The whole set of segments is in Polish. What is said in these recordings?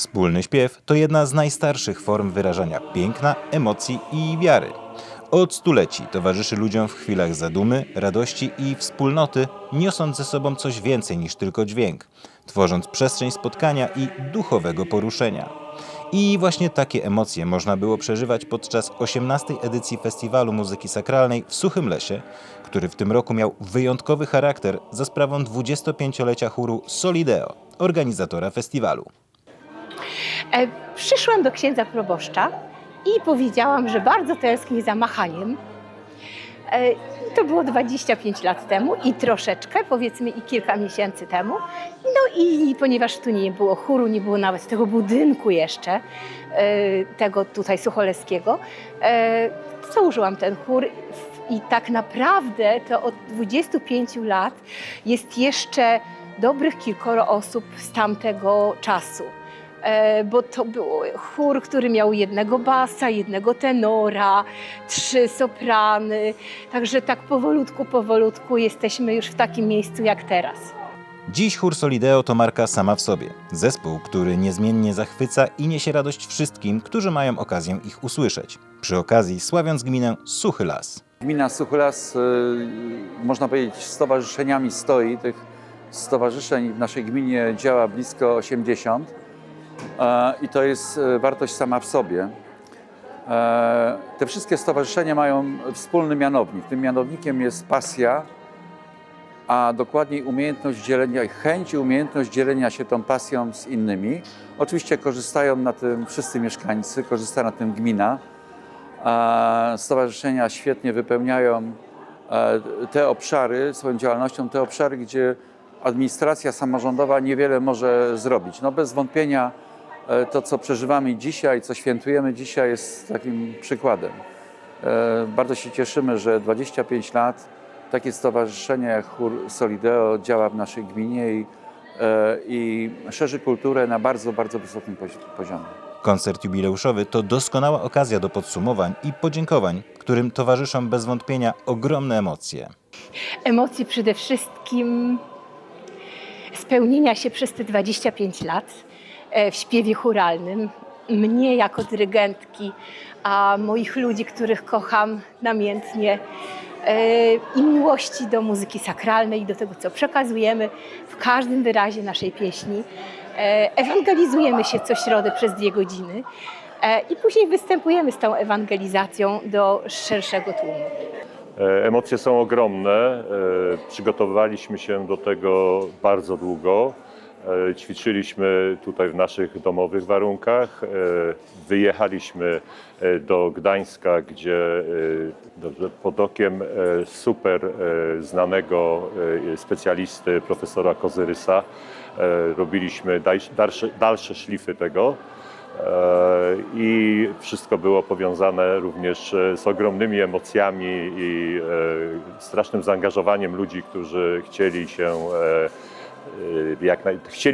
Wspólny śpiew to jedna z najstarszych form wyrażania piękna, emocji i wiary. Od stuleci towarzyszy ludziom w chwilach zadumy, radości i wspólnoty, niosąc ze sobą coś więcej niż tylko dźwięk, tworząc przestrzeń spotkania i duchowego poruszenia. I właśnie takie emocje można było przeżywać podczas 18. edycji Festiwalu Muzyki Sakralnej w Suchym Lesie, który w tym roku miał wyjątkowy charakter za sprawą 25-lecia chóru Solideo, organizatora festiwalu. Przyszłam do księdza proboszcza i powiedziałam, że bardzo tęsknię za machaniem. To było 25 lat temu i troszeczkę, powiedzmy i kilka miesięcy temu. No i ponieważ tu nie było chóru, nie było nawet tego budynku jeszcze, tego tutaj sucholeskiego, założyłam ten chór i tak naprawdę to od 25 lat jest jeszcze dobrych kilkoro osób z tamtego czasu. Bo to był chór, który miał jednego basa, jednego tenora, 3 soprany. Także tak powolutku jesteśmy już w takim miejscu jak teraz. Dziś chór Solideo to marka sama w sobie. Zespół, który niezmiennie zachwyca i niesie radość wszystkim, którzy mają okazję ich usłyszeć. Przy okazji sławiąc gminę Suchy Las. Gmina Suchy Las, można powiedzieć, stowarzyszeniami stoi. Tych stowarzyszeń w naszej gminie działa blisko 80. I to jest wartość sama w sobie. Te wszystkie stowarzyszenia mają wspólny mianownik. Tym mianownikiem jest pasja, a dokładniej umiejętność dzielenia, chęć i umiejętność dzielenia się tą pasją z innymi. Oczywiście korzystają na tym wszyscy mieszkańcy, korzysta na tym gmina. Stowarzyszenia świetnie wypełniają te obszary swoją działalnością, te obszary, gdzie administracja samorządowa niewiele może zrobić. No bez wątpienia to, co przeżywamy dzisiaj, co świętujemy dzisiaj, jest takim przykładem. Bardzo się cieszymy, że 25 lat takie stowarzyszenie jak chór Solideo działa w naszej gminie i szerzy kulturę na bardzo wysokim poziomie. Koncert jubileuszowy to doskonała okazja do podsumowań i podziękowań, którym towarzyszą bez wątpienia ogromne emocje. Emocje przede wszystkim spełnienia się przez te 25 lat w śpiewie chóralnym. Mnie jako dyrygentki, a moich ludzi, których kocham namiętnie, i miłości do muzyki sakralnej i do tego, co przekazujemy w każdym wyrazie naszej pieśni. Ewangelizujemy się co środę przez 2 godziny i później występujemy z tą ewangelizacją do szerszego tłumu. Emocje są ogromne. Przygotowywaliśmy się do tego bardzo długo. Ćwiczyliśmy tutaj w naszych domowych warunkach. Wyjechaliśmy do Gdańska, gdzie pod okiem super znanego specjalisty, profesora Kozyrysa, robiliśmy dalsze szlify tego. I wszystko było powiązane również z ogromnymi emocjami i strasznym zaangażowaniem ludzi, którzy chcieli,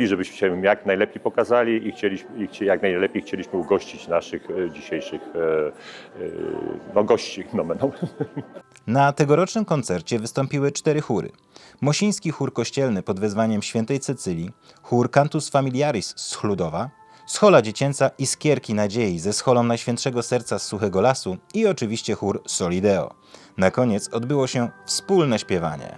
żebyśmy się jak najlepiej pokazali i jak najlepiej chcieliśmy ugościć naszych dzisiejszych gości. Na tegorocznym koncercie wystąpiły 4 chóry. Mosiński chór kościelny pod wezwaniem świętej Cecylii, chór Cantus Familiaris z Chludowa, schola dziecięca Iskierki Nadziei ze scholą Najświętszego Serca z Suchego Lasu i oczywiście chór Solideo. Na koniec odbyło się wspólne śpiewanie.